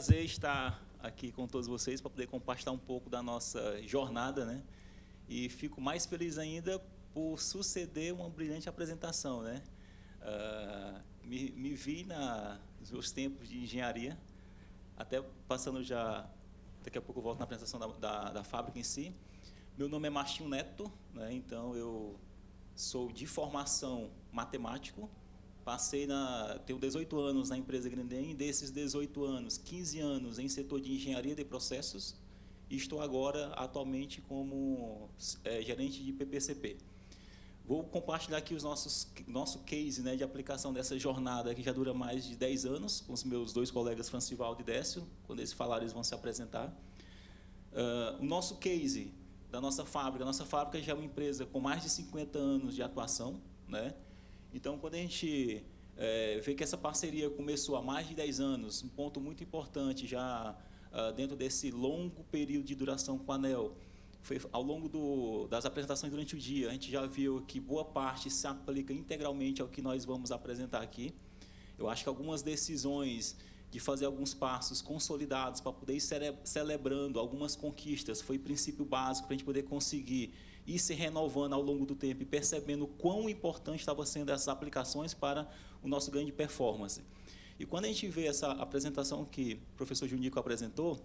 prazer estar aqui com todos vocês para poder compartilhar um pouco da nossa jornada, né? E fico mais feliz ainda por suceder uma brilhante apresentação, né? Me vi nos meus tempos de engenharia, até passando já, daqui a pouco eu volto na apresentação da fábrica em si. Meu nome é Martinho Neto, né? Então eu sou de formação matemático, tenho 18 anos na empresa Grendene, desses 18 anos, 15 anos em setor de engenharia de processos, e estou agora, atualmente, como gerente de PPCP. Vou compartilhar aqui nosso case, né, de aplicação dessa jornada, que já dura mais de 10 anos, com os meus dois colegas, Francivaldo e Décio. Quando eles falarem, eles vão se apresentar. O nosso case da nossa fábrica já é uma empresa com mais de 50 anos de atuação, né? Então, quando a gente vê que essa parceria começou há mais de 10 anos, um ponto muito importante já dentro desse longo período de duração com a ANEEL, foi ao longo das apresentações durante o dia, a gente já viu que boa parte se aplica integralmente ao que nós vamos apresentar aqui. Eu acho que algumas decisões de fazer alguns passos consolidados para poder ir celebrando algumas conquistas foi princípio básico para a gente poder conseguir ir se renovando ao longo do tempo e percebendo quão importante estava sendo essas aplicações para o nosso ganho de performance. E quando a gente vê essa apresentação que o professor Junico apresentou,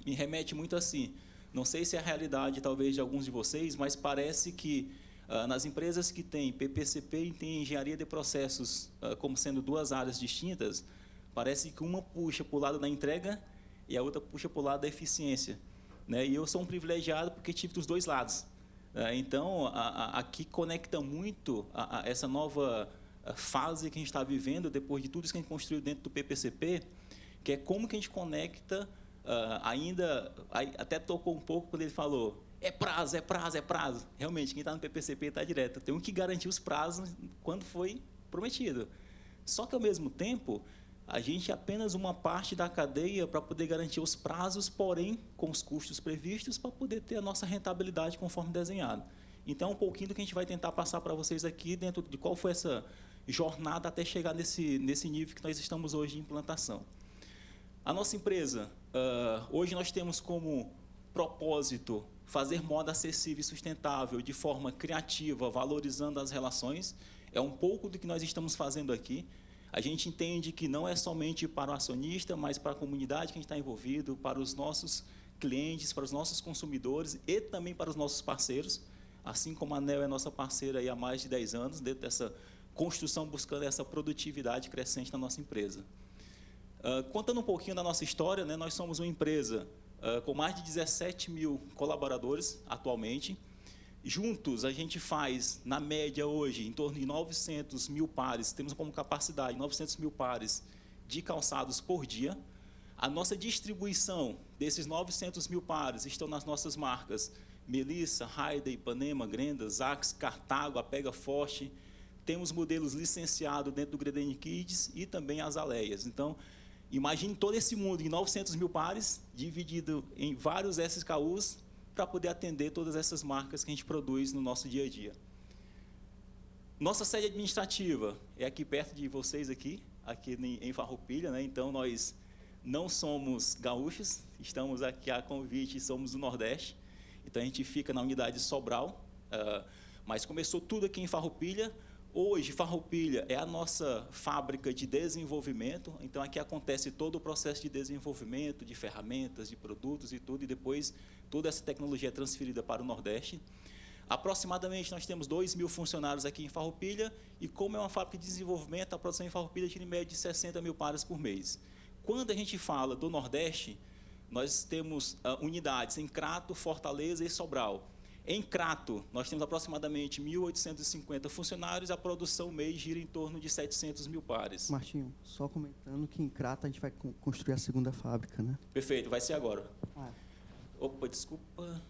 me remete muito assim, não sei se é a realidade talvez de alguns de vocês, mas parece que nas empresas que têm PPCP e têm engenharia de processos como sendo duas áreas distintas, parece que uma puxa para o lado da entrega e a outra puxa para o lado da eficiência, né? E eu sou um privilegiado porque tive dos dois lados. Então, aqui conecta muito essa nova fase que a gente está vivendo, depois de tudo isso que a gente construiu dentro do PPCP, que é como que a gente conecta, até tocou um pouco quando ele falou, é prazo. Realmente, quem está no PPCP está direto. Tem que garantir os prazos quando foi prometido. Só que, ao mesmo tempo, a gente é apenas uma parte da cadeia para poder garantir os prazos, porém, com os custos previstos, para poder ter a nossa rentabilidade conforme desenhado. Então, um pouquinho do que a gente vai tentar passar para vocês aqui, dentro de qual foi essa jornada até chegar nesse nível que nós estamos hoje de implantação. A nossa empresa, hoje nós temos como propósito fazer moda acessível e sustentável de forma criativa, valorizando as relações. É um pouco do que nós estamos fazendo aqui. A gente entende que não é somente para o acionista, mas para a comunidade que a gente está envolvido, para os nossos clientes, para os nossos consumidores e também para os nossos parceiros, assim como a ANEEL é nossa parceira aí há mais de 10 anos, dentro dessa construção, buscando essa produtividade crescente na nossa empresa. Contando um pouquinho da nossa história, né, nós somos uma empresa com mais de 17 mil colaboradores atualmente. Juntos, a gente faz, na média hoje, em torno de 900 mil pares, temos como capacidade 900 mil pares de calçados por dia. A nossa distribuição desses 900 mil pares estão nas nossas marcas Melissa, Haider, Ipanema, Grenda, Zax, Cartago, Apega Forte. Temos modelos licenciados dentro do Grendene Kids e também as Aleias. Então, imagine todo esse mundo em 900 mil pares, dividido em vários SKUs, para poder atender todas essas marcas que a gente produz no nosso dia a dia. Nossa sede administrativa é aqui perto de vocês, aqui em Farroupilha, né? Então, nós não somos gaúchos, estamos aqui a convite e somos do Nordeste. Então, a gente fica na unidade de Sobral, mas começou tudo aqui em Farroupilha. Hoje, Farroupilha é a nossa fábrica de desenvolvimento, então aqui acontece todo o processo de desenvolvimento, de ferramentas, de produtos e tudo, e depois toda essa tecnologia é transferida para o Nordeste. Aproximadamente, nós temos 2.000 funcionários aqui em Farroupilha, e como é uma fábrica de desenvolvimento, a produção em Farroupilha gira em média de 60 mil pares por mês. Quando a gente fala do Nordeste, nós temos unidades em Crato, Fortaleza e Sobral. Em Crato, nós temos aproximadamente 1.850 funcionários, a produção mês gira em torno de 700 mil pares. Martinho, só comentando que em Crato a gente vai construir a segunda fábrica, né? Perfeito, vai ser agora. Opa, desculpa.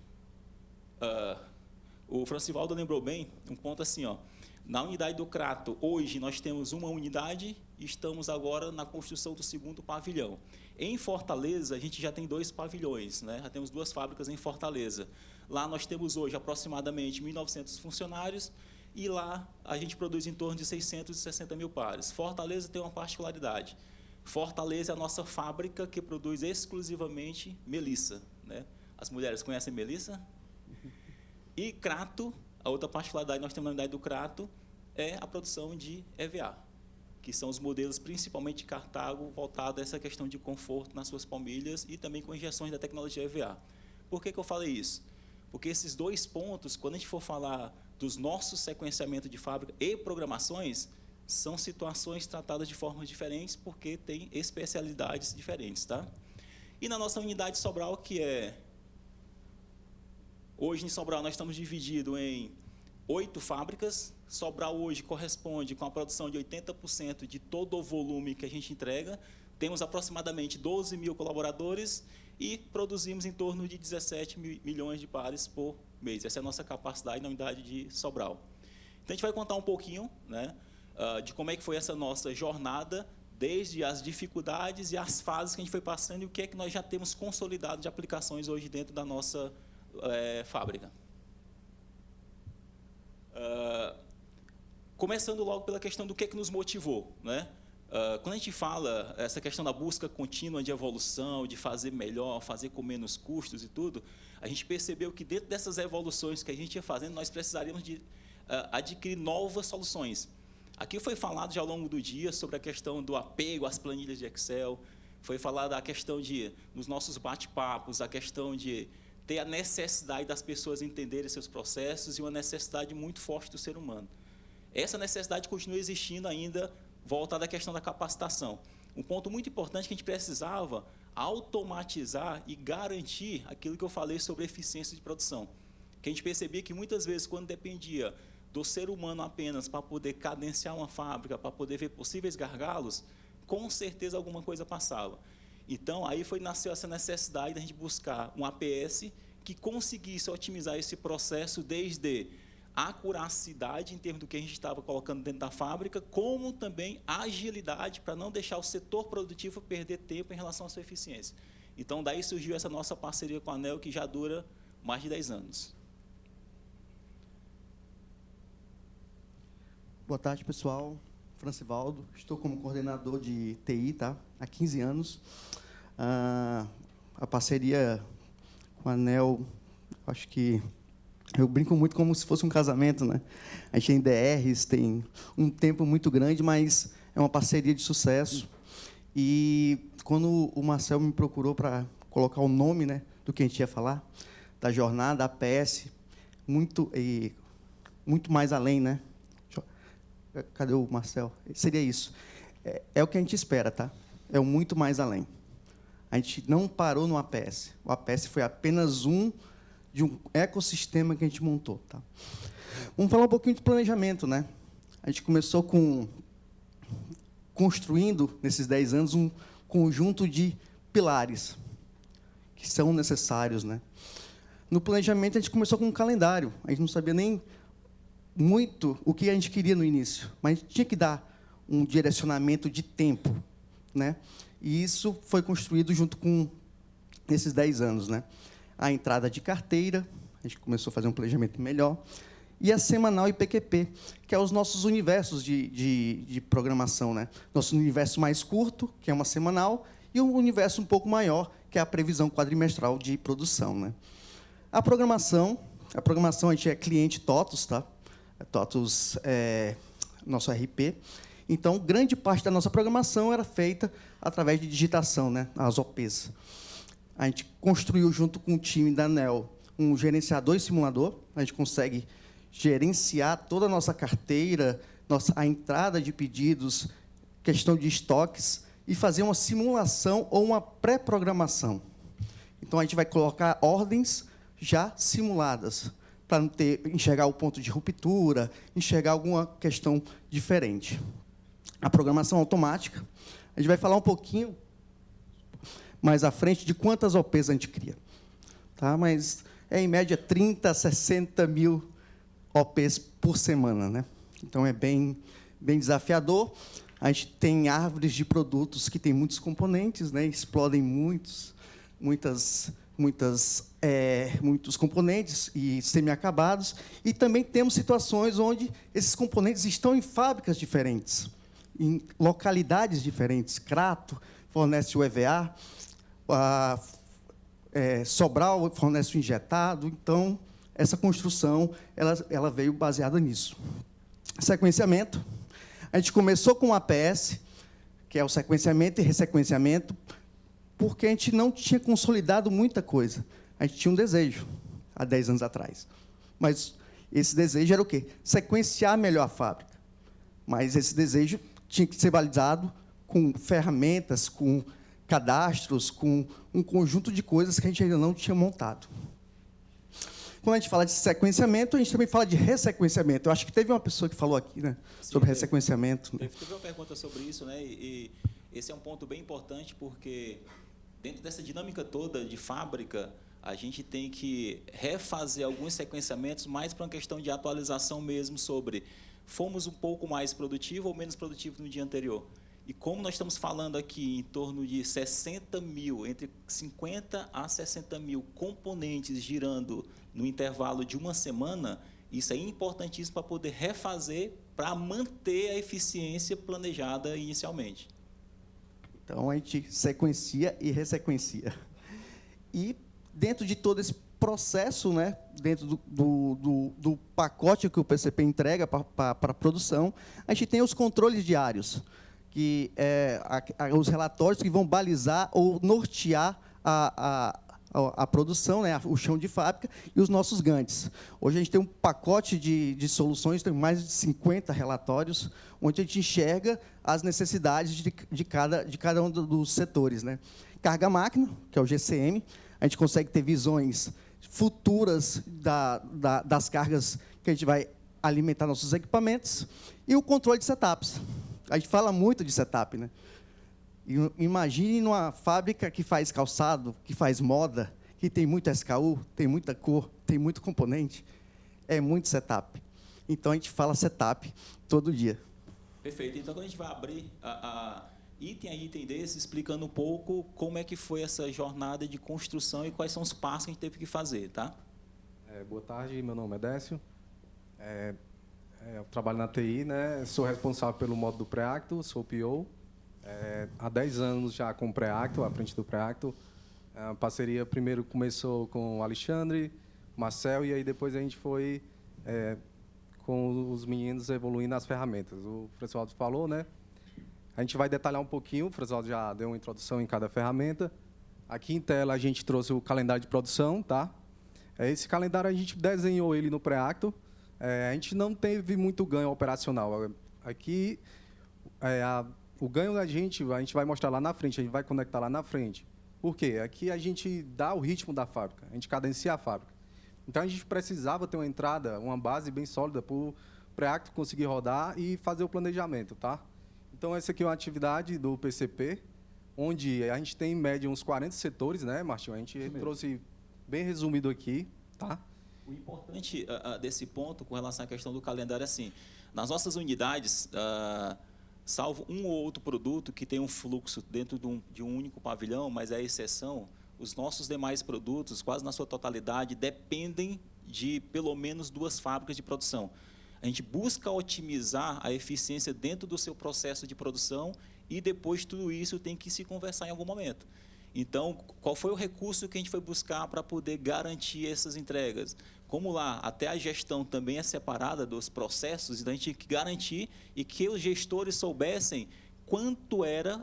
O Francivaldo lembrou bem, um ponto assim, ó. Na unidade do Crato, hoje nós temos uma unidade e estamos agora na construção do segundo pavilhão. Em Fortaleza, a gente já tem 2 pavilhões, né? Já temos 2 fábricas em Fortaleza. Lá nós temos hoje aproximadamente 1.900 funcionários e lá a gente produz em torno de 660 mil pares. Fortaleza tem uma particularidade. Fortaleza é a nossa fábrica que produz exclusivamente melissa, né? As mulheres conhecem melissa? E Crato, a outra particularidade que nós temos na unidade do Crato é a produção de EVA, que são os modelos principalmente de Cartago, voltados a essa questão de conforto nas suas palmilhas e também com injeções da tecnologia EVA. Por que eu falei isso? Porque esses dois pontos, quando a gente for falar dos nossos sequenciamentos de fábrica e programações, são situações tratadas de formas diferentes, porque tem especialidades diferentes, tá? E na nossa unidade de Sobral, que é... Hoje, em Sobral, nós estamos divididos em 8 fábricas. Sobral, hoje, corresponde com a produção de 80% de todo o volume que a gente entrega. Temos aproximadamente 12 mil colaboradores e produzimos em torno de 17 milhões de pares por mês. Essa é a nossa capacidade na unidade de Sobral. Então, a gente vai contar um pouquinho, né, de como é que foi essa nossa jornada, desde as dificuldades e as fases que a gente foi passando e o que é que nós já temos consolidado de aplicações hoje dentro da nossa fábrica. Começando logo pela questão do que é que nos motivou, né? Quando a gente fala essa questão da busca contínua de evolução, de fazer melhor, fazer com menos custos e tudo, a gente percebeu que dentro dessas evoluções que a gente ia fazendo, nós precisaríamos de adquirir novas soluções. Aqui foi falado já ao longo do dia sobre a questão do apego às planilhas de Excel, foi falado a questão de, nos nossos bate-papos, a questão de ter a necessidade das pessoas entenderem seus processos e uma necessidade muito forte do ser humano. Essa necessidade continua existindo ainda, voltada à questão da capacitação. Um ponto muito importante que a gente precisava automatizar e garantir aquilo que eu falei sobre eficiência de produção. Que a gente percebia que muitas vezes, quando dependia do ser humano apenas para poder cadenciar uma fábrica, para poder ver possíveis gargalos, com certeza alguma coisa passava. Então, aí nasceu essa necessidade de a gente buscar um APS que conseguisse otimizar esse processo desde a acuracidade em termos do que a gente estava colocando dentro da fábrica, como também a agilidade para não deixar o setor produtivo perder tempo em relação à sua eficiência. Então, daí surgiu essa nossa parceria com a ANEEL, que já dura mais de 10 anos. Boa tarde, pessoal. Francivaldo, estou como coordenador de TI, tá? Há 15 anos. A parceria com a ANEEL, acho que eu brinco muito como se fosse um casamento, né? A gente tem DRs, tem um tempo muito grande, mas é uma parceria de sucesso. E quando o Marcel me procurou para colocar o nome, né, do que a gente ia falar, da jornada, APS, muito mais além, né? Cadê o Marcel? Seria isso. É o que a gente espera, tá? É o muito mais além. A gente não parou no APS. O APS foi apenas de um ecossistema que a gente montou, tá? Vamos falar um pouquinho de planejamento, né? A gente começou construindo, nesses 10 anos, um conjunto de pilares que são necessários, né? No planejamento, a gente começou com um calendário. A gente não sabia nem muito o que a gente queria no início, mas a gente tinha que dar um direcionamento de tempo, né? E isso foi construído junto com esses 10 anos, né? A entrada de carteira, a gente começou a fazer um planejamento melhor, e a semanal e PQP, que é os nossos universos de programação, né? Nosso universo mais curto, que é uma semanal, e um universo um pouco maior, que é a previsão quadrimestral de produção, né? A programação a gente é cliente TOTUS, tá? TOTUS é nosso RP. Então, grande parte da nossa programação era feita através de digitação, né? As OPs. A gente construiu, junto com o time da ANEEL, um gerenciador e simulador. A gente consegue gerenciar toda a nossa carteira, a entrada de pedidos, questão de estoques, e fazer uma simulação ou uma pré-programação. Então, a gente vai colocar ordens já simuladas, para não enxergar o ponto de ruptura, enxergar alguma questão diferente. A programação automática, a gente vai falar um pouquinho mais à frente de quantas OPs a gente cria. Tá? Mas é, em média, 30, 60 mil OPs por semana, né? Então, é bem desafiador. A gente tem árvores de produtos que têm muitos componentes, né? Explodem muitos componentes e semi-acabados, e também temos situações onde esses componentes estão em fábricas diferentes. em localidades diferentes. Crato fornece o EVA, Sobral fornece o injetado. Então, essa construção ela veio baseada nisso. Sequenciamento. A gente começou com o APS, que é o sequenciamento e ressequenciamento, porque a gente não tinha consolidado muita coisa. A gente tinha um desejo, há 10 anos atrás. Mas esse desejo era o quê? Sequenciar melhor a fábrica. Mas esse desejo tinha que ser validado com ferramentas, com cadastros, com um conjunto de coisas que a gente ainda não tinha montado. Quando a gente fala de sequenciamento, a gente também fala de ressequenciamento. Eu acho que teve uma pessoa que falou aqui, né, sobre ressequenciamento. Teve uma pergunta sobre isso, né? E esse é um ponto bem importante, porque dentro dessa dinâmica toda de fábrica, a gente tem que refazer alguns sequenciamentos mais para uma questão de atualização mesmo sobre fomos um pouco mais produtivos ou menos produtivos no dia anterior. E como nós estamos falando aqui em torno de 60 mil, entre 50 a 60 mil componentes girando no intervalo de uma semana, isso é importantíssimo para poder refazer, para manter a eficiência planejada inicialmente. Então, a gente sequencia e ressequencia. E, dentro de todo esse processo, né, dentro do pacote que o PCP entrega para a produção, a gente tem os controles diários, que os relatórios que vão balizar ou nortear a produção, né, o chão de fábrica, e os nossos Ganttes. Hoje, a gente tem um pacote de soluções, tem mais de 50 relatórios, onde a gente enxerga as necessidades de cada um dos setores, né. Carga-máquina, que é o GCM, a gente consegue ter visões futuras das cargas que a gente vai alimentar nossos equipamentos, e o controle de setups. A gente fala muito de setup, né? Imagine numa fábrica que faz calçado, que faz moda, que tem muito SKU, tem muita cor, tem muito componente, é muito setup. Então, a gente fala setup todo dia. Perfeito. Então, quando a gente vai abrir item a item desse, explicando um pouco como é que foi essa jornada de construção e quais são os passos que a gente teve que fazer, tá? Boa tarde, meu nome é Décio. Eu trabalho na TI, né? Sou responsável pelo módulo do pré-acto, sou PO. Há 10 anos já com o pré-acto, à frente do pré-acto. A parceria primeiro começou com o Alexandre, Marcel, e aí depois a gente foi com os meninos evoluindo as ferramentas. O François falou, né? A gente vai detalhar um pouquinho, o François já deu uma introdução em cada ferramenta. Aqui em tela a gente trouxe o calendário de produção, tá? Esse calendário a gente desenhou ele no pré-acto. A gente não teve muito ganho operacional. Aqui, o ganho a gente vai mostrar lá na frente, a gente vai conectar lá na frente. Por quê? Aqui a gente dá o ritmo da fábrica, a gente cadencia a fábrica. Então, a gente precisava ter uma entrada, uma base bem sólida para o pré-acto conseguir rodar e fazer o planejamento, tá? Então, essa aqui é uma atividade do PCP, onde a gente tem, em média, uns 40 setores, né, Martinho? A gente trouxe bem resumido aqui, tá? O importante desse ponto, com relação à questão do calendário, é assim, nas nossas unidades, salvo um ou outro produto que tem um fluxo dentro de um único pavilhão, mas é exceção, os nossos demais produtos, quase na sua totalidade, dependem de pelo menos 2 fábricas de produção. A gente busca otimizar a eficiência dentro do seu processo de produção e depois tudo isso tem que se conversar em algum momento. Então, qual foi o recurso que a gente foi buscar para poder garantir essas entregas? Como lá, até a gestão também é separada dos processos, então a gente tinha que garantir e que os gestores soubessem quanto era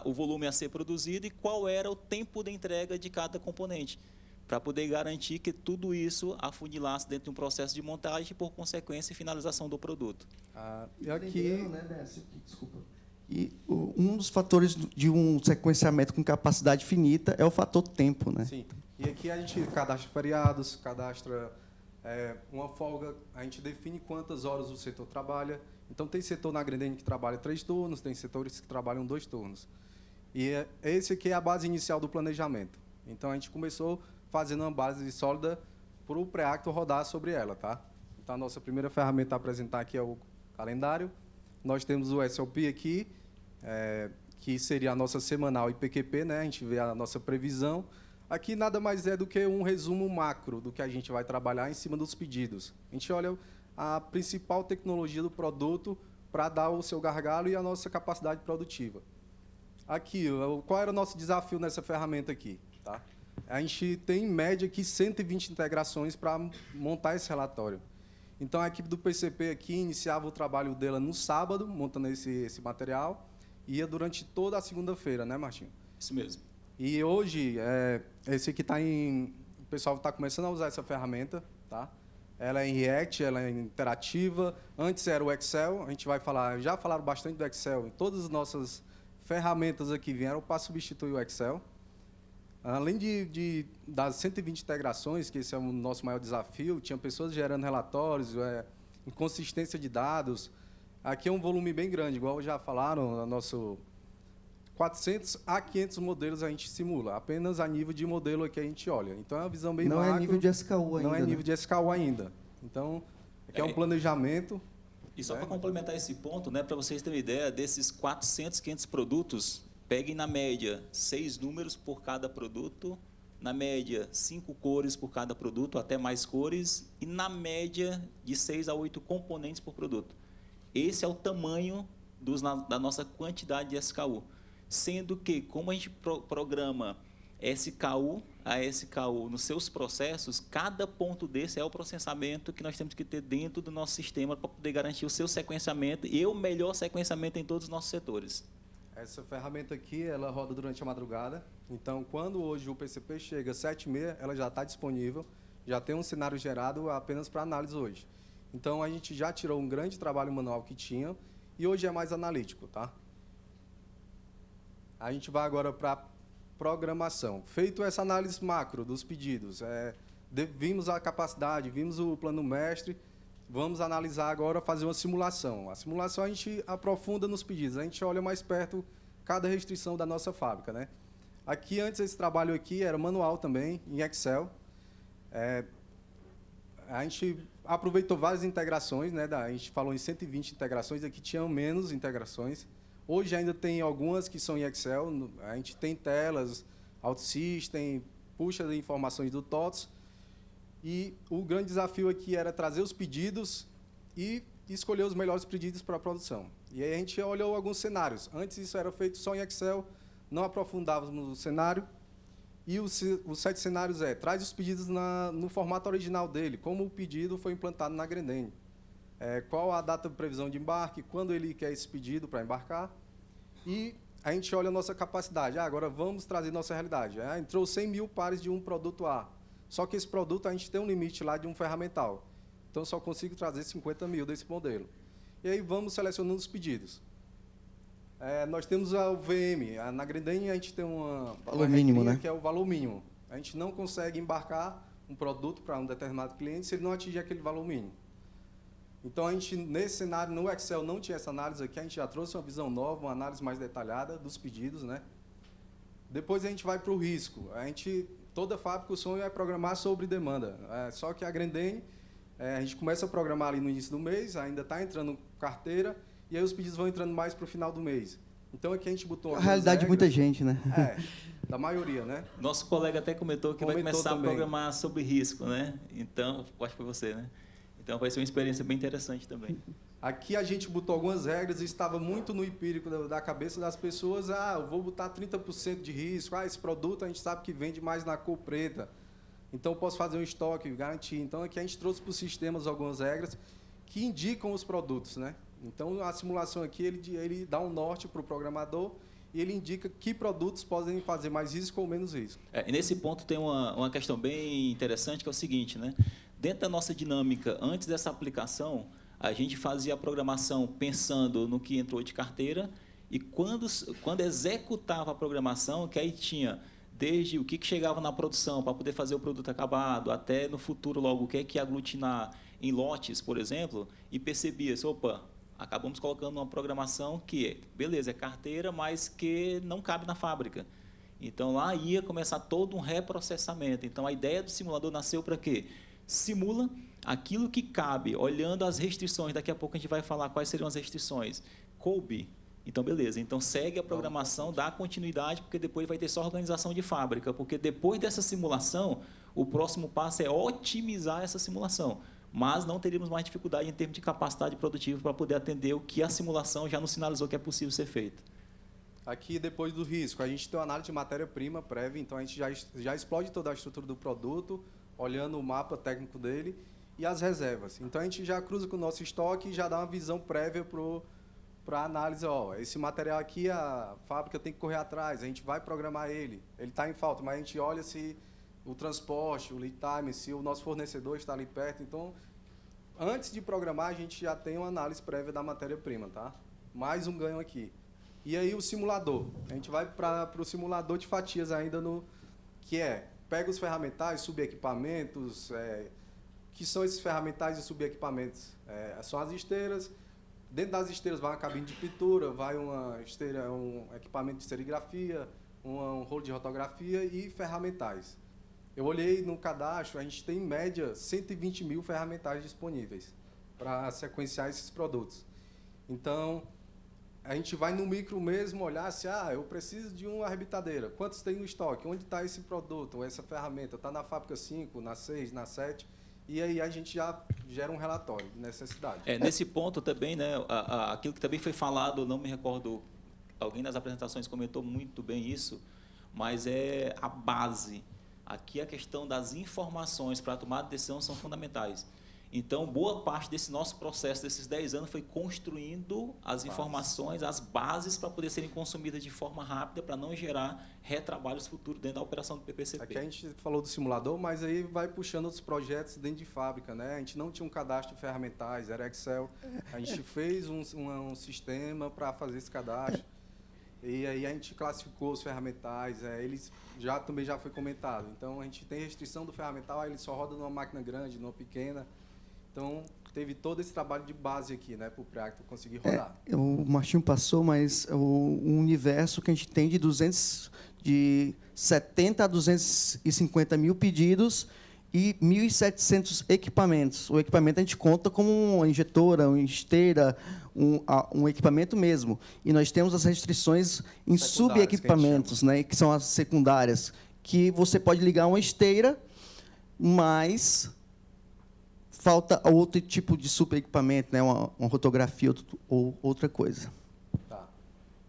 o volume a ser produzido e qual era o tempo de entrega de cada componente, para poder garantir que tudo isso afunilasse dentro de um processo de montagem e, por consequência, finalização do produto. E aqui... Desculpa. E um dos fatores de um sequenciamento com capacidade finita é o fator tempo, né? Sim. E aqui a gente cadastra feriados, cadastra uma folga, a gente define quantas horas o setor trabalha. Então, tem setor na Grendene que trabalha 3 turnos, tem setores que trabalham 2 turnos. E esse aqui é a base inicial do planejamento. Então, a gente começou fazendo uma base sólida para o pré-acto rodar sobre ela, tá? Então, a nossa primeira ferramenta a apresentar aqui é o calendário. Nós temos o SOP aqui, que seria a nossa semanal e PQP, né? A gente vê a nossa previsão. Aqui nada mais é do que um resumo macro do que a gente vai trabalhar em cima dos pedidos. A gente olha a principal tecnologia do produto, para dar o seu gargalo e a nossa capacidade produtiva. Aqui, qual era o nosso desafio nessa ferramenta aqui? Tá? A gente tem, em média, aqui 120 integrações para montar esse relatório. Então, a equipe do PCP aqui iniciava o trabalho dela no sábado, montando esse material, e ia durante toda a segunda-feira, né, Martinho? Isso mesmo. E hoje, esse aqui o pessoal está começando a usar essa ferramenta, tá? Ela é em React, ela é interativa. Antes era o Excel, a gente vai falar, já falaram bastante do Excel, todas as nossas ferramentas aqui vieram para substituir o Excel. Além das 120 integrações, que esse é o nosso maior desafio, tinha pessoas gerando relatórios, inconsistência de dados. Aqui é um volume bem grande, igual já falaram, nosso 400 a 500 modelos a gente simula, apenas a nível de modelo aqui a gente olha. Então, é uma visão bem macro. Não é nível de SKU ainda. Não é nível de SKU ainda. Então, aqui é um planejamento. E só para complementar esse ponto, né, para vocês terem uma ideia, desses 400, 500 produtos, peguem na média 6 números por cada produto, na média 5 cores por cada produto, até mais cores, e na média de 6 a 8 componentes por produto. Esse é o tamanho da nossa quantidade de SKU. Sendo que, como a gente programa SKU a SKU nos seus processos, cada ponto desse é o processamento que nós temos que ter dentro do nosso sistema para poder garantir o seu sequenciamento e o melhor sequenciamento em todos os nossos setores. Essa ferramenta aqui, ela roda durante a madrugada. Então, quando hoje o PCP chega às 7h30, ela já está disponível, já tem um cenário gerado apenas para análise hoje. Então, a gente já tirou um grande trabalho manual que tinha e hoje é mais analítico, tá? A gente vai agora para programação. Feito essa análise macro dos pedidos, vimos a capacidade, vimos o plano mestre, vamos analisar agora, fazer uma simulação. A simulação a gente aprofunda nos pedidos, a gente olha mais perto cada restrição da nossa fábrica, né? Aqui, antes, esse trabalho aqui era manual também, em Excel. A gente aproveitou várias integrações, né? A gente falou em 120 integrações, aqui tinham menos integrações. Hoje ainda tem algumas que são em Excel, a gente tem telas, OutSystem, puxa de informações do TOTS. E o grande desafio aqui era trazer os pedidos e escolher os melhores pedidos para a produção. E aí a gente olhou alguns cenários. Antes isso era feito só em Excel, não aprofundávamos no cenário. E os 7 cenários traz os pedidos no formato original dele, como o pedido foi implantado na Grendene. Qual a data de previsão de embarque, quando ele quer esse pedido para embarcar. E a gente olha a nossa capacidade. Agora vamos trazer nossa realidade. Entrou 100 mil pares de um produto A. Só que esse produto a gente tem um limite lá de um ferramental. Então, só consigo trazer 50 mil desse modelo. E aí vamos selecionando os pedidos. Nós temos o VM. Na Grendene a gente tem uma valor mínimo, né? Que é o valor mínimo. A gente não consegue embarcar um produto para um determinado cliente se ele não atingir aquele valor mínimo. Então, a gente, nesse cenário, no Excel, não tinha essa análise aqui, a gente já trouxe uma visão nova, uma análise mais detalhada dos pedidos, né? Depois, a gente vai para o risco. Toda fábrica, o sonho é programar sobre demanda. Só que a Grendene, a gente começa a programar ali no início do mês, ainda está entrando carteira, e aí os pedidos vão entrando mais para o final do mês. Então, aqui a gente botou... A realidade de muita gente, né? Da maioria, né? Nosso colega até comentou que vai começar também a programar sobre risco, né? Então, acho que foi você, né? Então, vai ser uma experiência bem interessante também. Aqui a gente botou algumas regras e estava muito no empírico da cabeça das pessoas. Eu vou botar 30% de risco. Esse produto a gente sabe que vende mais na cor preta. Então, posso fazer um estoque, garantir. Então, aqui a gente trouxe para os sistemas algumas regras que indicam os produtos, né? Então, a simulação aqui, ele dá um norte para o programador e ele indica que produtos podem fazer mais risco ou menos risco. E nesse ponto tem uma questão bem interessante, que é o seguinte, né? Dentro da nossa dinâmica, antes dessa aplicação, a gente fazia a programação pensando no que entrou de carteira e quando executava a programação, que aí tinha desde o que chegava na produção para poder fazer o produto acabado, até no futuro logo o que é que ia aglutinar em lotes, por exemplo, e percebia-se, opa, acabamos colocando uma programação que, beleza, é carteira, mas que não cabe na fábrica. Então, lá ia começar todo um reprocessamento. Então, a ideia do simulador nasceu para quê? Simula aquilo que cabe, olhando as restrições. Daqui a pouco a gente vai falar quais seriam as restrições. Coube. Então, beleza. Então, segue a programação, dá continuidade, porque depois vai ter só organização de fábrica. Porque depois dessa simulação, o próximo passo é otimizar essa simulação. mas não teríamos mais dificuldade em termos de capacidade produtiva para poder atender o que a simulação já nos sinalizou que é possível ser feito. Aqui, depois do risco, a gente tem uma análise de matéria-prima prévia, então a gente já explode toda a estrutura do produto, olhando o mapa técnico dele e as reservas. Então, a gente já cruza com o nosso estoque e já dá uma visão prévia para a análise. Ó, esse material aqui, a fábrica tem que correr atrás, a gente vai programar ele está em falta, mas a gente olha se o transporte, o lead time, se o nosso fornecedor está ali perto. Então, antes de programar, a gente já tem uma análise prévia da matéria-prima, tá? Mais um ganho aqui. E aí o simulador. A gente vai para o simulador de fatias ainda, que pega os ferramentais, subequipamentos, que são esses ferramentais e subequipamentos? São as esteiras. Dentro das esteiras vai uma cabine de pintura, vai uma esteira, um equipamento de serigrafia, um rolo de rotografia e ferramentais. Eu olhei no cadastro, a gente tem em média 120 mil ferramentais disponíveis para sequenciar esses produtos. Então, a gente vai no micro mesmo olhar se, eu preciso de uma arrebitadeira. Quantos tem no estoque? Onde está esse produto, essa ferramenta? Está na fábrica 5, na 6, na 7? E aí a gente já gera um relatório de necessidade. Nesse ponto também, né, aquilo que também foi falado, não me recordo, alguém nas apresentações comentou muito bem isso, mas é a base. Aqui a questão das informações para a tomada de decisão são fundamentais. Então, boa parte desse nosso processo, desses 10 anos, foi construindo as informações, as bases para poder serem consumidas de forma rápida, para não gerar retrabalhos futuros dentro da operação do PPCP. Aqui a gente falou do simulador, mas aí vai puxando outros projetos dentro de fábrica, né? A gente não tinha um cadastro de ferramentais, era Excel. A gente fez um sistema para fazer esse cadastro. E aí a gente classificou os ferramentais, eles também já foi comentado. Então, a gente tem restrição do ferramental, ele só roda numa máquina grande, numa pequena. Então, teve todo esse trabalho de base aqui, né, para o Preacto conseguir rodar. O Martinho passou, mas o universo que a gente tem de 70 a 250 mil pedidos e 1.700 equipamentos. O equipamento a gente conta como uma injetora, uma esteira, um equipamento mesmo. E nós temos as restrições em subequipamentos, né, que são as secundárias, que você pode ligar uma esteira, mas falta outro tipo de subequipamento, né, uma rotografia ou outra coisa. Tá.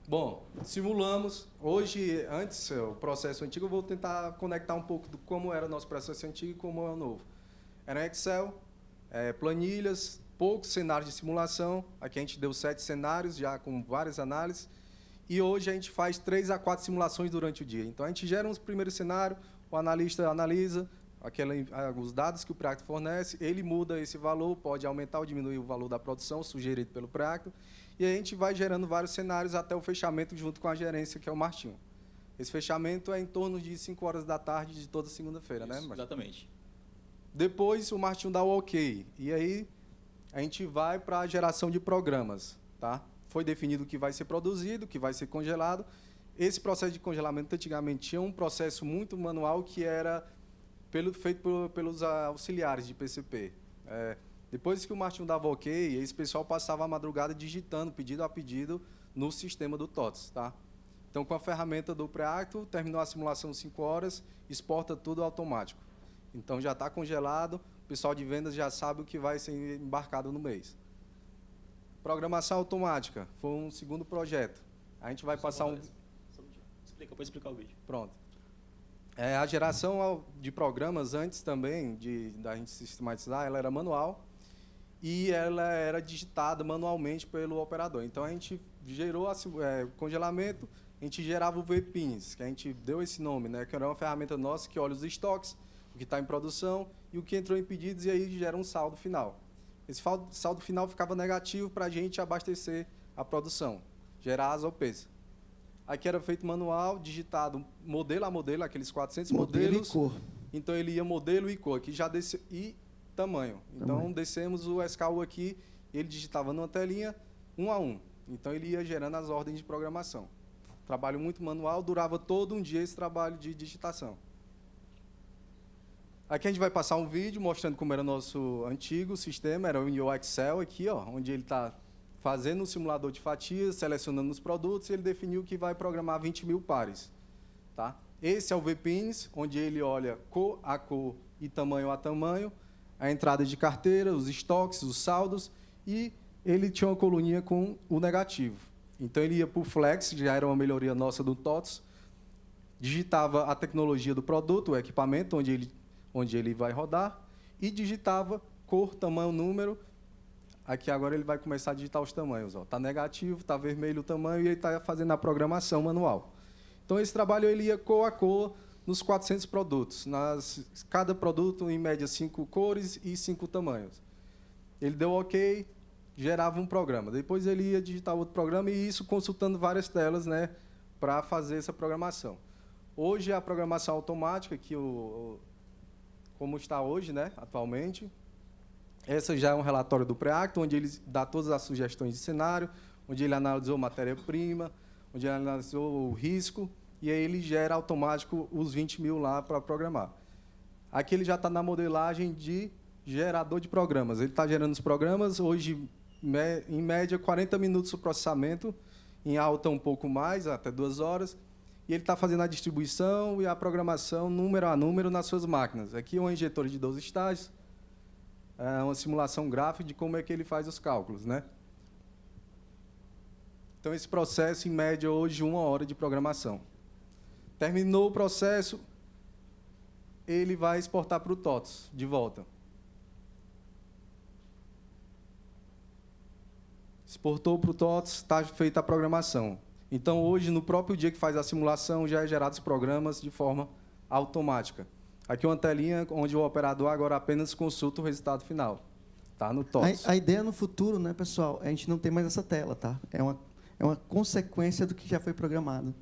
Bom, simulamos. Hoje, antes, o processo antigo, eu vou tentar conectar um pouco do como era o nosso processo antigo e como é o novo. Era Excel, planilhas, poucos cenários de simulação. Aqui a gente deu 7 cenários, já com várias análises. E hoje a gente faz 3 a 4 simulações durante o dia. Então, a gente gera um primeiro cenário, o analista analisa os dados que o Preacto fornece, ele muda esse valor, pode aumentar ou diminuir o valor da produção sugerido pelo Preacto, e a gente vai gerando vários cenários até o fechamento junto com a gerência, que é o Martinho. Esse fechamento é em torno de 5 horas da tarde de toda segunda-feira, né, Martinho? Exatamente. Depois, o Martinho dá o ok, e aí a gente vai para a geração de programas. Tá? Foi definido o que vai ser produzido, o que vai ser congelado. Esse processo de congelamento, antigamente, tinha um processo muito manual que era feito pelos auxiliares de PCP. Depois que o Martinho dava ok, esse pessoal passava a madrugada digitando, pedido a pedido, no sistema do TOTS. Tá? Então, com a ferramenta do Preacto, terminou a simulação 5 horas, exporta tudo automático. Então, já está congelado, o pessoal de vendas já sabe o que vai ser embarcado no mês. Programação automática, foi um segundo projeto. A gente vai passar um... Pode explicar o vídeo. Pronto. A geração de programas, antes também da gente sistematizar, ela era manual e ela era digitada manualmente pelo operador. Então, a gente gerou congelamento, a gente gerava o VPINs, que a gente deu esse nome, né, que era uma ferramenta nossa que olha os estoques, o que está em produção e o que entrou em pedidos, e aí gera um saldo final. Esse saldo final ficava negativo para a gente abastecer a produção, gerar as OPs. Aqui era feito manual, digitado modelo a modelo, aqueles 400 modelos. E cor. Então, ele ia modelo e cor, aqui já desceu, e tamanho. Então, descemos o SKU aqui, ele digitava numa telinha, 1 a 1. Então, ele ia gerando as ordens de programação. Trabalho muito manual, durava todo um dia esse trabalho de digitação. Aqui a gente vai passar um vídeo mostrando como era o nosso antigo sistema, era o Excel aqui, ó, onde ele está fazendo um simulador de fatias, selecionando os produtos, e ele definiu que vai programar 20 mil pares. Tá? Esse é o VPINs, onde ele olha cor a cor e tamanho a tamanho. a entrada de carteira, os estoques, os saldos, e ele tinha uma coluninha com o negativo. Então, ele ia para o Flex, já era uma melhoria nossa do TOTS, digitava a tecnologia do produto, o equipamento onde ele vai rodar, e digitava cor, tamanho, número. Aqui agora ele vai começar a digitar os tamanhos. Está negativo, está vermelho o tamanho, e ele está fazendo a programação manual. Então, esse trabalho ele ia cor a cor nos 400 produtos. Cada produto, em média, 5 cores e 5 tamanhos. Ele deu OK, gerava um programa. Depois ele ia digitar outro programa, e isso consultando várias telas, né, para fazer essa programação. Hoje, a programação automática, como está hoje, né, atualmente, essa já é um relatório do Preacto, onde ele dá todas as sugestões de cenário, onde ele analisou matéria-prima, onde ele analisou o risco, e aí ele gera automático os 20 mil lá para programar. Aqui ele já está na modelagem de gerador de programas. Ele está gerando os programas, hoje, em média, 40 minutos o processamento, em alta um pouco mais, até 2 horas, e ele está fazendo a distribuição e a programação número a número nas suas máquinas. Aqui é um injetor de 12 estágios, é uma simulação gráfica de como é que ele faz os cálculos, né? Então, esse processo, em média, hoje, 1 hora de programação. Terminou o processo, ele vai exportar para o TOTS, de volta. Exportou para o TOTS, está feita a programação. Então, hoje, no próprio dia que faz a simulação, já é gerado os programas de forma automática. Aqui uma telinha onde o operador agora apenas consulta o resultado final. Tá no TOTS. A ideia no futuro, né, pessoal, a gente não tem mais essa tela, tá? É uma consequência do que já foi programado.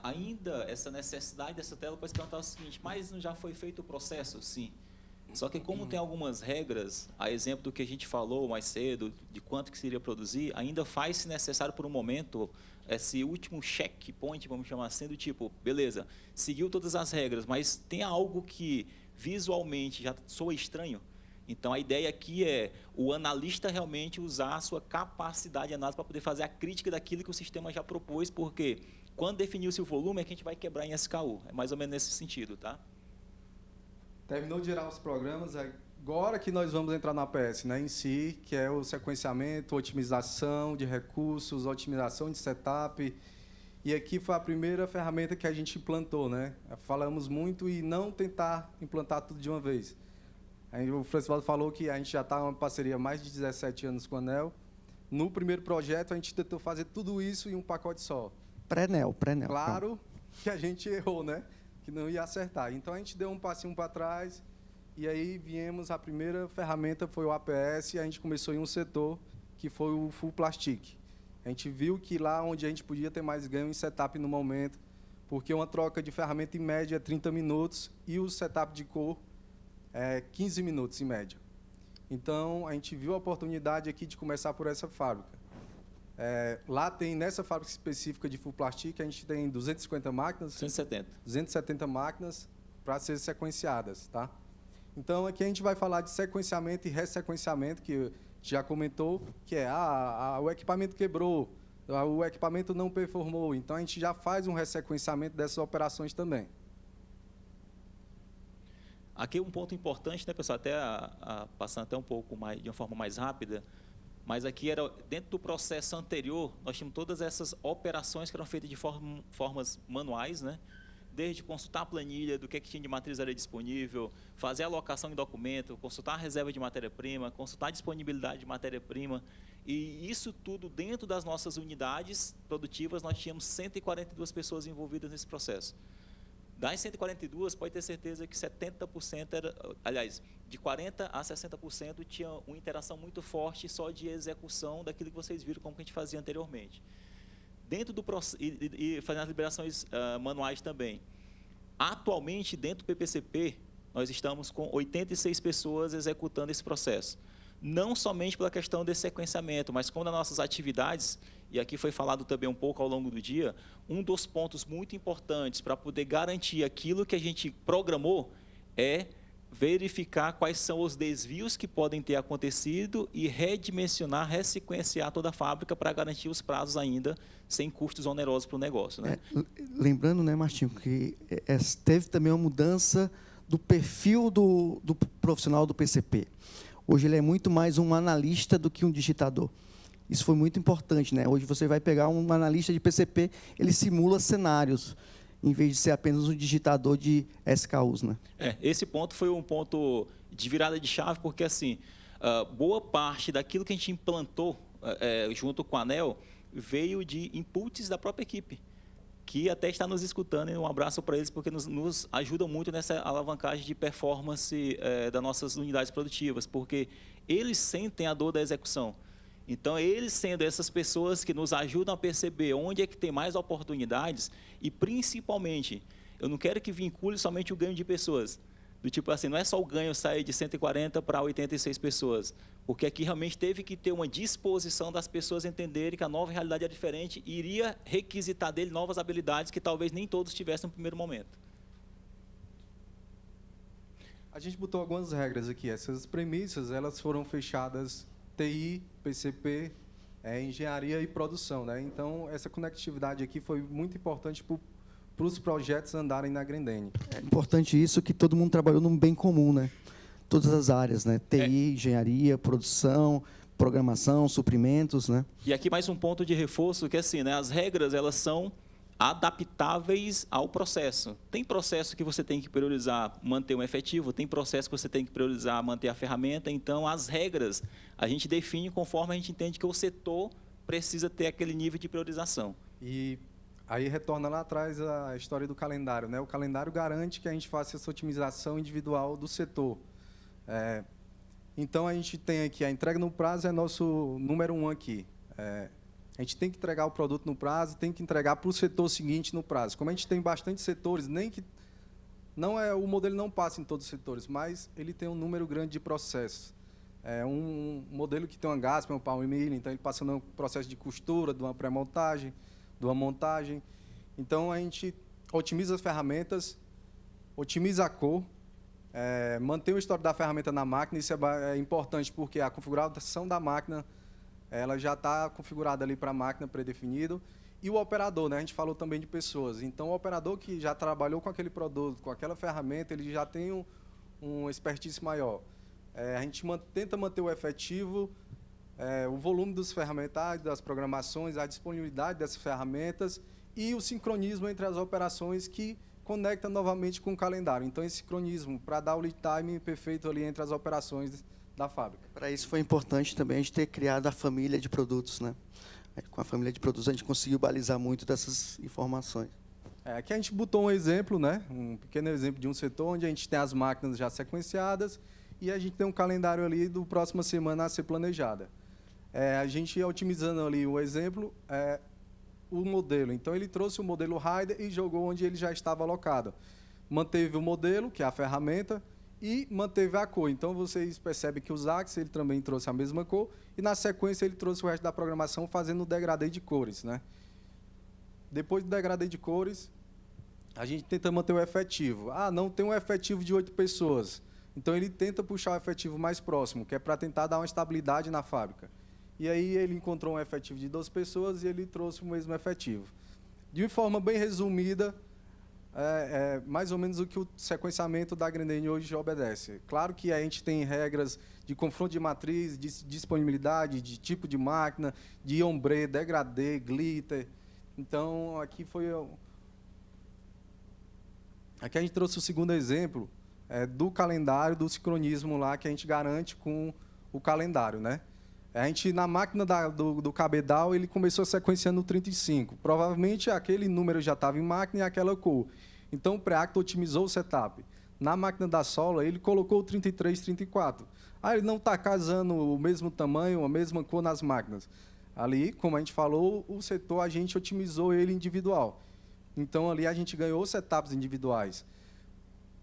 Ainda essa necessidade dessa tela pode se perguntar o seguinte, mas não já foi feito o processo? Sim. Só que como tem algumas regras, a exemplo do que a gente falou mais cedo, de quanto que se iria produzir, ainda faz-se necessário por um momento esse último checkpoint, vamos chamar assim, do tipo, beleza, seguiu todas as regras, mas tem algo que visualmente já soa estranho. Então, a ideia aqui é o analista realmente usar a sua capacidade de análise para poder fazer a crítica daquilo que o sistema já propôs, porque quando definiu-se o volume é que a gente vai quebrar em SKU. É mais ou menos nesse sentido, tá? Terminou de gerar os programas, agora que nós vamos entrar na APS, né, em si, que é o sequenciamento, otimização de recursos, otimização de setup. E aqui foi a primeira ferramenta que a gente implantou, né? Falamos muito e não tentar implantar tudo de uma vez. O Francisco falou que a gente já está em uma parceria há mais de 17 anos com a ANEEL. No primeiro projeto, a gente tentou fazer tudo isso em um pacote só. Pré-NEEL. Claro que a gente errou, né? Que não ia acertar. Então, a gente deu um passinho para trás, e aí viemos, a primeira ferramenta foi o APS, e a gente começou em um setor, que foi o Full Plastic. A gente viu que lá onde a gente podia ter mais ganho em setup no momento, porque uma troca de ferramenta, em média, é 30 minutos, e o setup de cor é 15 minutos, em média. Então, a gente viu a oportunidade aqui de começar por essa fábrica. Lá tem, nessa fábrica específica de Full Plastic, a gente tem 250 máquinas. 270 máquinas para ser sequenciadas, tá? Então, aqui a gente vai falar de sequenciamento e ressequenciamento, que já comentou, que é o equipamento quebrou, o equipamento não performou. Então, a gente já faz um ressequenciamento dessas operações também. Aqui um ponto importante, né, pessoal, até passando até um pouco mais, de uma forma mais rápida, mas aqui era dentro do processo anterior, nós tínhamos todas essas operações que eram feitas de formas manuais, né? Desde consultar a planilha do que tinha de matriz área disponível, fazer a alocação de documento, consultar a reserva de matéria-prima, consultar a disponibilidade de matéria-prima, e isso tudo dentro das nossas unidades produtivas, nós tínhamos 142 pessoas envolvidas nesse processo. Das 142, pode ter certeza que 70% era, aliás, de 40% a 60% tinha uma interação muito forte só de execução daquilo que vocês viram como que a gente fazia anteriormente. Dentro do e fazendo as liberações manuais também. Atualmente, dentro do PPCP, nós estamos com 86 pessoas executando esse processo. Não somente pela questão desse sequenciamento, mas como nas nossas atividades, e aqui foi falado também um pouco ao longo do dia, um dos pontos muito importantes para poder garantir aquilo que a gente programou é verificar quais são os desvios que podem ter acontecido e redimensionar, ressequenciar toda a fábrica para garantir os prazos ainda sem custos onerosos para o negócio, né? Lembrando, né, Martinho, que teve também uma mudança do perfil do profissional do PCP. Hoje ele é muito mais um analista do que um digitador. Isso foi muito importante, né? Hoje você vai pegar um analista de PCP, ele simula cenários, em vez de ser apenas um digitador de SKUs, né? Esse ponto foi um ponto de virada de chave, porque assim, boa parte daquilo que a gente implantou junto com a ANEEL veio de inputs da própria equipe, que até está nos escutando, e um abraço para eles, porque nos ajudam muito nessa alavancagem de performance das nossas unidades produtivas, porque eles sentem a dor da execução. Então, eles sendo essas pessoas que nos ajudam a perceber onde é que tem mais oportunidades e, principalmente, eu não quero que vincule somente o ganho de pessoas. Do tipo assim, não é só o ganho sair de 140 para 86 pessoas, porque aqui realmente teve que ter uma disposição das pessoas entenderem que a nova realidade é diferente e iria requisitar dele novas habilidades que talvez nem todos tivessem no primeiro momento. A gente botou algumas regras aqui. Essas premissas, elas foram fechadas TI, PCP, engenharia e produção, né? Então, essa conectividade aqui foi muito importante para os projetos andarem na Grendene. É importante isso, que todo mundo trabalhou num bem comum, né? Todas as áreas, né? TI, engenharia, produção, programação, suprimentos, né? E aqui mais um ponto de reforço, que assim, né? As regras, elas são adaptáveis ao processo. Tem processo que você tem que priorizar manter um efetivo, tem processo que você tem que priorizar manter a ferramenta. Então, as regras a gente define conforme a gente entende que o setor precisa ter aquele nível de priorização. E aí retorna lá atrás a história do calendário, né? O calendário garante que a gente faça essa otimização individual do setor. Então, a gente tem aqui a entrega no prazo, é nosso número 1 aqui. A gente tem que entregar o produto no prazo, tem que entregar para o setor seguinte no prazo. Como a gente tem bastante setores, o modelo não passa em todos os setores, mas ele tem um número grande de processos. É um modelo que tem uma gaspa, um palm milling, então ele passa no processo de costura, de uma pré-montagem, de uma montagem. Então, a gente otimiza as ferramentas, otimiza a cor, mantém o histórico da ferramenta na máquina. Isso é importante porque a configuração da máquina ela já está configurada ali para a máquina predefinido. E o operador, né? A gente falou também de pessoas. Então, o operador que já trabalhou com aquele produto, com aquela ferramenta, ele já tem um expertise maior. A gente tenta manter o efetivo, o volume dos ferramentais, das programações, a disponibilidade dessas ferramentas e o sincronismo entre as operações que conecta novamente com o calendário. Então, esse sincronismo para dar o lead time perfeito ali entre as operações da fábrica. Para isso foi importante também a gente ter criado a família de produtos, né? Com a família de produtos a gente conseguiu balizar muito dessas informações. Aqui a gente botou um exemplo, né? Um pequeno exemplo de um setor onde a gente tem as máquinas já sequenciadas e a gente tem um calendário ali do próxima semana a ser planejada. A gente ia otimizando ali o exemplo, o modelo. Então, ele trouxe o modelo Rider e jogou onde ele já estava alocado. Manteve o modelo, que é a ferramenta, e manteve a cor. Então, vocês percebem que os axes ele também trouxe a mesma cor, e, na sequência, ele trouxe o resto da programação fazendo o degradê de cores, né? Depois do degradê de cores, a gente tenta manter o efetivo. Não tem um efetivo de 8 pessoas. Então, ele tenta puxar o efetivo mais próximo, que é para tentar dar uma estabilidade na fábrica. E aí, ele encontrou um efetivo de 12 pessoas e ele trouxe o mesmo efetivo. De uma forma bem resumida, mais ou menos o que o sequenciamento da Grendene hoje obedece. Claro que a gente tem regras de confronto de matriz, de disponibilidade, de tipo de máquina, de ombre, degradê, glitter. Então, aqui a gente trouxe o segundo exemplo do calendário, do sincronismo lá que a gente garante com o calendário, né? A gente, na máquina do cabedal, ele começou sequenciando o 35. Provavelmente, aquele número já estava em máquina e aquela cor. Então, o Preacto otimizou o setup. Na máquina da sola, ele colocou o 33, 34. Ele não está casando o mesmo tamanho, a mesma cor nas máquinas. Ali, como a gente falou, o setor, a gente otimizou ele individual. Então, ali, a gente ganhou setups individuais.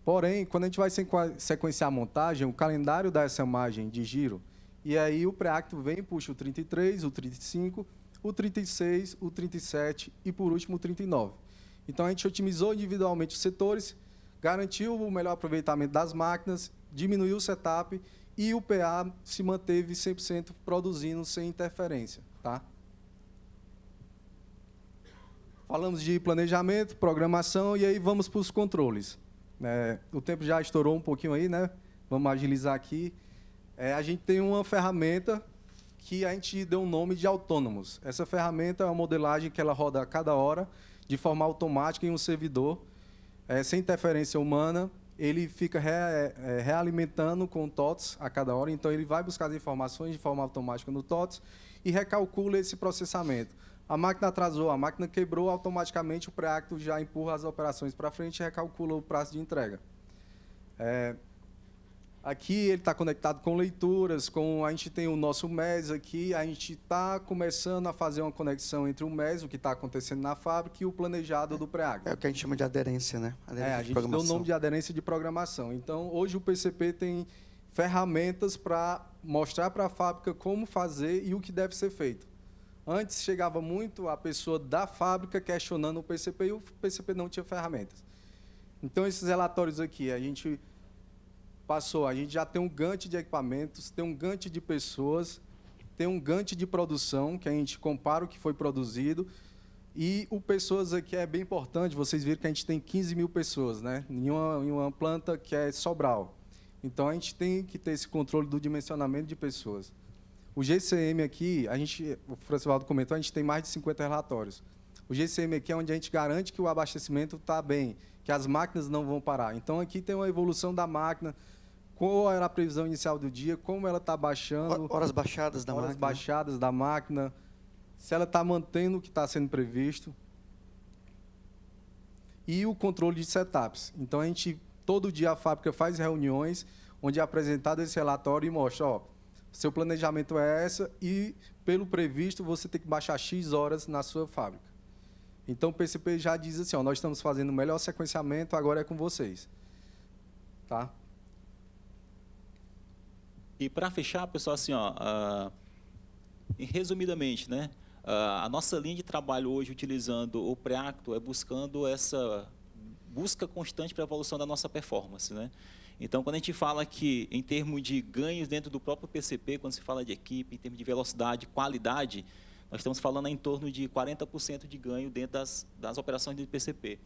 Porém, quando a gente vai sequenciar a montagem, o calendário dá essa imagem de giro. E aí o Preacto vem e puxa o 33, o 35, o 36, o 37 e, por último, o 39. Então, a gente otimizou individualmente os setores, garantiu o melhor aproveitamento das máquinas, diminuiu o setup e o PA se manteve 100% produzindo sem interferência. Tá? Falamos de planejamento, programação e aí vamos para os controles. O tempo já estourou um pouquinho aí, né? Vamos agilizar aqui. A gente tem uma ferramenta que a gente deu um nome de Autônomos. Essa ferramenta é uma modelagem que ela roda a cada hora, de forma automática em um servidor, sem interferência humana. Ele fica realimentando com o TOTS a cada hora, então ele vai buscar as informações de forma automática no TOTS e recalcula esse processamento. A máquina atrasou, a máquina quebrou, automaticamente o Preacto já empurra as operações para frente e recalcula o prazo de entrega. Aqui ele está conectado com leituras, a gente tem o nosso MES aqui, a gente está começando a fazer uma conexão entre o MES, o que está acontecendo na fábrica, e o planejado do Preacto. É o que a gente chama de aderência, né? A gente deu o nome de aderência de programação. Então, hoje o PCP tem ferramentas para mostrar para a fábrica como fazer e o que deve ser feito. Antes, chegava muito a pessoa da fábrica questionando o PCP e o PCP não tinha ferramentas. Então, esses relatórios aqui, a gente já tem um Gantt de equipamentos, tem um Gantt de pessoas, tem um Gantt de produção, que a gente compara o que foi produzido, e o pessoas aqui é bem importante, vocês viram que a gente tem 15 mil pessoas, né, em uma planta que é Sobral. Então, a gente tem que ter esse controle do dimensionamento de pessoas. O GCM aqui, o Francivaldo comentou, a gente tem mais de 50 relatórios. O GCM aqui é onde a gente garante que o abastecimento está bem, que as máquinas não vão parar. Então, aqui tem uma evolução da máquina, qual era a previsão inicial do dia, como ela está baixando. Horas baixadas da máquina. Horas baixadas da máquina, se ela está mantendo o que está sendo previsto. E o controle de setups. Então, todo dia a fábrica faz reuniões, onde é apresentado esse relatório e mostra, seu planejamento é essa e, pelo previsto, você tem que baixar X horas na sua fábrica. Então, o PCP já diz assim, nós estamos fazendo o melhor sequenciamento, agora é com vocês. Tá? E para fechar, pessoal, assim, resumidamente, né, a nossa linha de trabalho hoje, utilizando o Preacto, é buscando essa busca constante para a evolução da nossa performance, né? Então, quando a gente fala aqui em termos de ganhos dentro do próprio PCP, quando se fala de equipe, em termos de velocidade, qualidade, nós estamos falando em torno de 40% de ganho dentro das operações do PCP.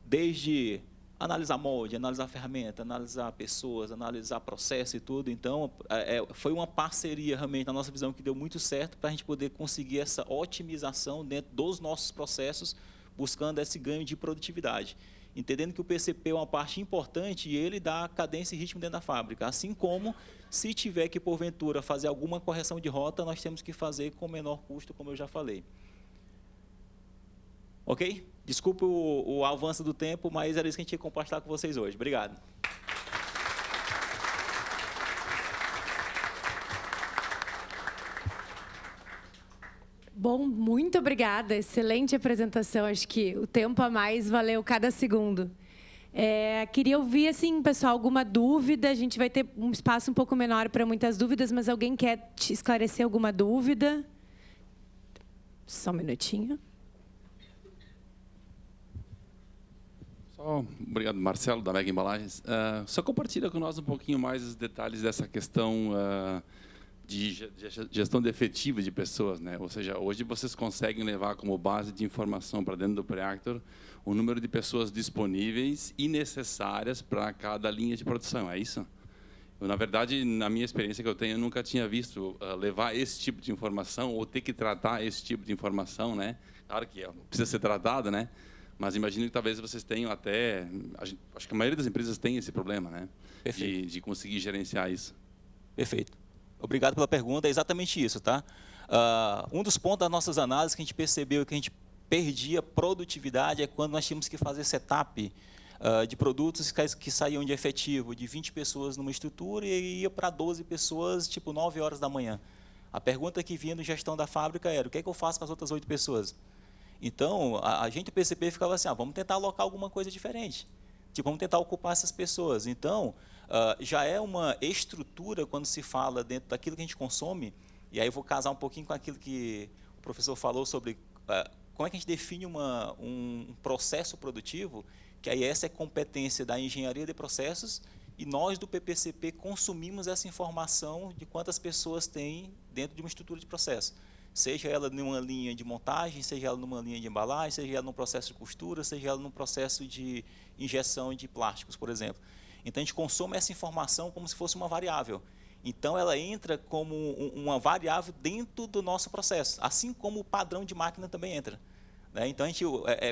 Desde analisar molde, analisar ferramenta, analisar pessoas, analisar processo e tudo. Então, foi uma parceria, realmente, na nossa visão, que deu muito certo para a gente poder conseguir essa otimização dentro dos nossos processos, buscando esse ganho de produtividade. Entendendo que o PCP é uma parte importante e ele dá cadência e ritmo dentro da fábrica. Assim como, se tiver que, porventura, fazer alguma correção de rota, nós temos que fazer com menor custo, como eu já falei. Ok? Desculpe o avanço do tempo, mas era isso que a gente ia compartilhar com vocês hoje. Obrigado. Bom, muito obrigada. Excelente apresentação. Acho que o tempo a mais valeu cada segundo. Queria ouvir, assim, pessoal, alguma dúvida. A gente vai ter um espaço um pouco menor para muitas dúvidas, mas alguém quer te esclarecer alguma dúvida? Só um minutinho. Obrigado, Marcelo, da Mega Embalagens. Só compartilha com nós um pouquinho mais os detalhes dessa questão de gestão de efetiva de pessoas, né? Ou seja, hoje vocês conseguem levar como base de informação para dentro do Preactor o número de pessoas disponíveis e necessárias para cada linha de produção, é isso? Eu, na verdade, na minha experiência que eu tenho, eu nunca tinha visto levar esse tipo de informação ou ter que tratar esse tipo de informação, né? Claro que precisa ser tratado, né? Mas imagino que talvez vocês tenham até... acho que a maioria das empresas tem esse problema, né? De conseguir gerenciar isso. Perfeito. Obrigado pela pergunta. É exatamente isso, tá? Um dos pontos das nossas análises que a gente percebeu que a gente perdia produtividade é quando nós tínhamos que fazer setup de produtos que saíam de efetivo de 20 pessoas numa estrutura e ia para 12 pessoas, tipo 9 horas da manhã. A pergunta que vinha no gestão da fábrica era: o que é que eu faço com as outras 8 pessoas? Então, a gente, o PCP, ficava assim, vamos tentar alocar alguma coisa diferente. Tipo, vamos tentar ocupar essas pessoas. Então, já é uma estrutura quando se fala dentro daquilo que a gente consome, e aí eu vou casar um pouquinho com aquilo que o professor falou sobre como é que a gente define um processo produtivo, que aí essa é competência da engenharia de processos, e nós do PPCP consumimos essa informação de quantas pessoas tem dentro de uma estrutura de processo. seja ela numa linha de montagem, seja ela numa linha de embalagem, seja ela num processo de costura, seja ela num processo de injeção de plásticos, por exemplo. Então, a gente consome essa informação como se fosse uma variável. Então, ela entra como uma variável dentro do nosso processo, assim como o padrão de máquina também entra. Então, a gente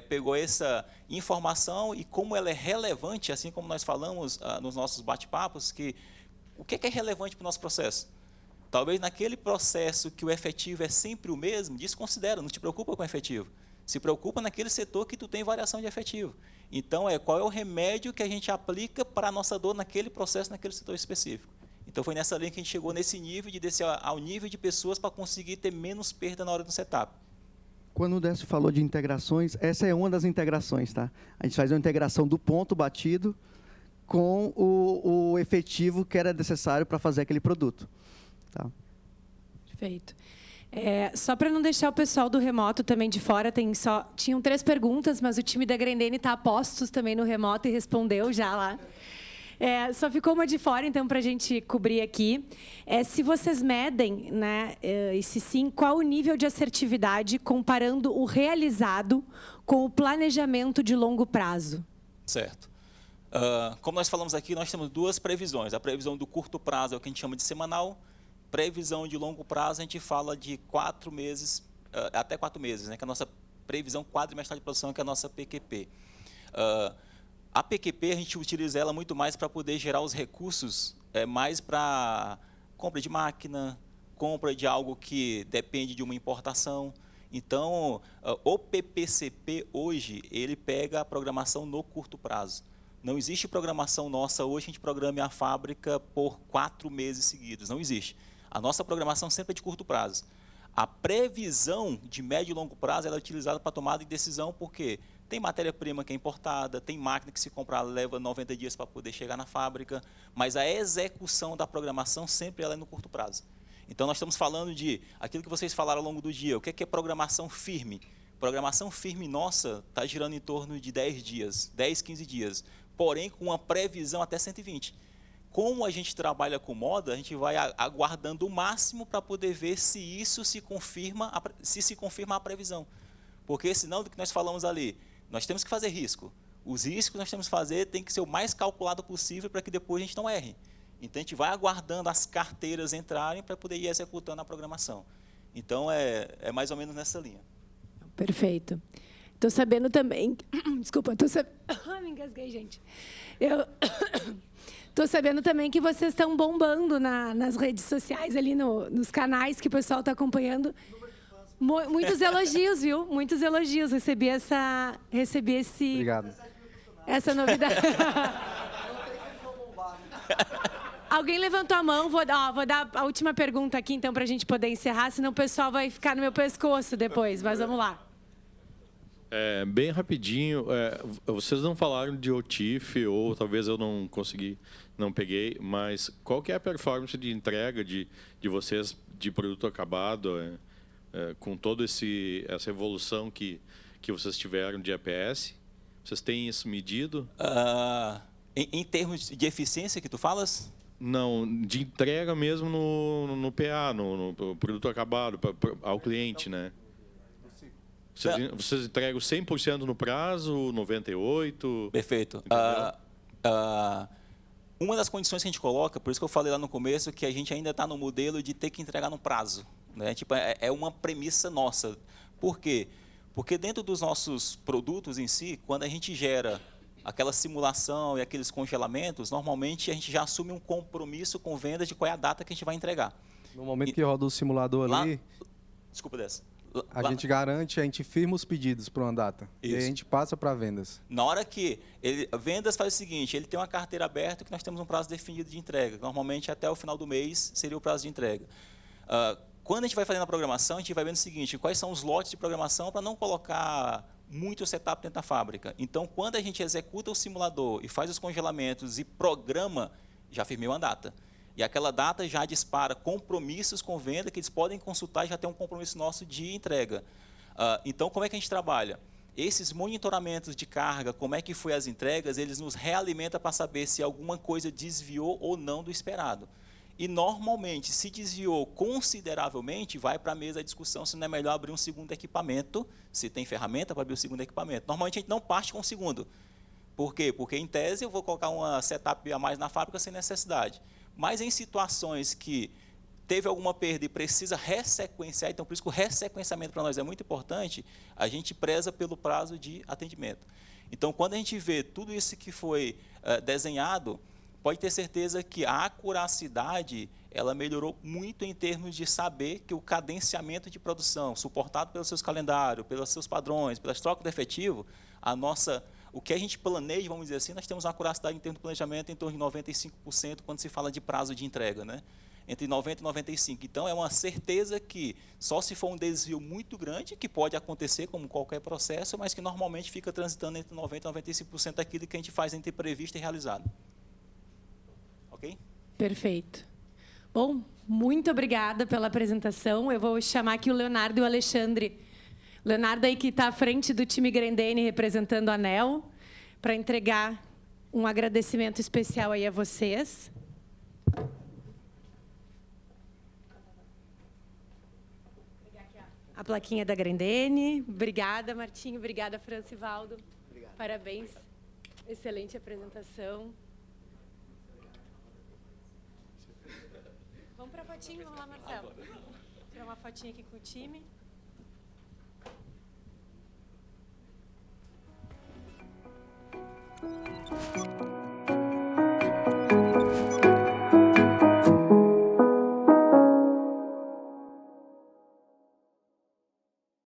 pegou essa informação e como ela é relevante, assim como nós falamos nos nossos bate-papos, que o que é relevante para o nosso processo? Talvez naquele processo que o efetivo é sempre o mesmo, desconsidera, não te preocupa com o efetivo. Se preocupa naquele setor que tu tem variação de efetivo. Então, qual é o remédio que a gente aplica para a nossa dor naquele processo, naquele setor específico. Então, foi nessa linha que a gente chegou nesse nível, de descer ao nível de pessoas para conseguir ter menos perda na hora do setup. Quando o Décio falou de integrações, essa é uma das integrações, tá? A gente faz uma integração do ponto batido com o efetivo que era necessário para fazer aquele produto. Tá? Perfeito. Só para não deixar o pessoal do remoto também de fora, tinham 3 perguntas, mas o time da Grendene está a postos também no remoto e respondeu já lá. Só ficou uma de fora, então, para a gente cobrir aqui. Se vocês medem, né, e se sim, qual o nível de assertividade comparando o realizado com o planejamento de longo prazo? Certo. Como nós falamos aqui, nós temos 2 previsões. A previsão do curto prazo é o que a gente chama de semanal. Previsão de longo prazo, a gente fala de 4 meses, até 4 meses, né, que é a nossa previsão quadrimestral de produção, que é a nossa PQP. A PQP, a gente utiliza ela muito mais para poder gerar os recursos, mais para compra de máquina, compra de algo que depende de uma importação. Então, o PPCP hoje, ele pega a programação no curto prazo. Não existe programação nossa hoje, a gente programa a fábrica por 4 meses seguidos, não existe. A nossa programação sempre é de curto prazo. A previsão de médio e longo prazo ela é utilizada para tomada de decisão, porque tem matéria-prima que é importada, tem máquina que se comprar leva 90 dias para poder chegar na fábrica, mas a execução da programação sempre ela é no curto prazo. Então, nós estamos falando de aquilo que vocês falaram ao longo do dia. O que é programação firme? Programação firme nossa está girando em torno de 10 dias, 10, 15 dias, porém com uma previsão até 120. Como a gente trabalha com moda, a gente vai aguardando o máximo para poder ver se isso se confirma a previsão. Porque senão, do que nós falamos ali, nós temos que fazer risco. Os riscos que nós temos que fazer tem que ser o mais calculado possível para que depois a gente não erre. Então, a gente vai aguardando as carteiras entrarem para poder ir executando a programação. Então, é mais ou menos nessa linha. Perfeito. Estou sabendo também... Desculpa, me engasguei, gente. Estou sabendo também que vocês estão bombando nas redes sociais, ali nos canais que o pessoal está acompanhando. Muitos elogios, viu? Muitos elogios. Recebi esse... Obrigado. Essa novidade. Alguém levantou a mão. Vou dar a última pergunta aqui, então, para a gente poder encerrar, senão o pessoal vai ficar no meu pescoço depois. Mas vamos lá. Bem rapidinho, vocês não falaram de OTIF, ou talvez eu não peguei, mas qual que é a performance de entrega de vocês de produto acabado, com toda essa evolução que vocês tiveram de EPS? Vocês têm isso medido? Em termos de eficiência que tu falas? Não, de entrega mesmo no PA, no produto acabado, ao cliente, né? Vocês entregam 100% no prazo, 98%? Perfeito. Uma das condições que a gente coloca, por isso que eu falei lá no começo, que a gente ainda está no modelo de ter que entregar no prazo. Né? Tipo, é uma premissa nossa. Por quê? Porque dentro dos nossos produtos em si, quando a gente gera aquela simulação e aqueles congelamentos, normalmente a gente já assume um compromisso com vendas de qual é a data que a gente vai entregar. No momento que roda o simulador ali... Desculpa dessa. A gente garante, a gente firma os pedidos para uma data. Isso. E a gente passa para vendas. Na hora que vendas faz o seguinte, ele tem uma carteira aberta que nós temos um prazo definido de entrega. Normalmente até o final do mês seria o prazo de entrega. Quando a gente vai fazendo a programação, a gente vai vendo o seguinte, quais são os lotes de programação para não colocar muito setup dentro da fábrica. Então, quando a gente executa o simulador e faz os congelamentos e programa, já firmei uma data. E aquela data já dispara compromissos com venda que eles podem consultar e já tem um compromisso nosso de entrega. Então, como é que a gente trabalha? Esses monitoramentos de carga, como é que foi as entregas, eles nos realimentam para saber se alguma coisa desviou ou não do esperado. e normalmente, se desviou consideravelmente, vai para a mesa a discussão se não é melhor abrir um segundo equipamento, se tem ferramenta para abrir o segundo equipamento. Normalmente, a gente não parte com o segundo. Por quê? Porque, em tese, eu vou colocar uma setup a mais na fábrica sem necessidade. Mas, em situações que teve alguma perda e precisa ressequenciar, então, por isso que o ressequenciamento para nós é muito importante, a gente preza pelo prazo de atendimento. Então, quando a gente vê tudo isso que foi desenhado, pode ter certeza que a acuracidade ela melhorou muito em termos de saber que o cadenciamento de produção, suportado pelos seus calendários, pelos seus padrões, pelas trocas de efetivo, o que a gente planeja, vamos dizer assim, nós temos uma acuracidade em termos de planejamento em torno de 95% quando se fala de prazo de entrega, né? Entre 90% e 95%. Então, é uma certeza que só se for um desvio muito grande, que pode acontecer como qualquer processo, mas que normalmente fica transitando entre 90% e 95% daquilo que a gente faz entre previsto e realizado. Ok? Perfeito. Bom, muito obrigada pela apresentação. Eu vou chamar aqui o Leonardo e o Alexandre. Leonardo aí que está à frente do time Grendene, representando a ANEEL, para entregar um agradecimento especial aí a vocês. A plaquinha da Grendene. Obrigada, Martinho. Obrigada, Francivaldo. Obrigado. Parabéns. Excelente apresentação. Vamos para a fotinho? Vamos lá, Marcelo. Tirar uma fotinha aqui com o time.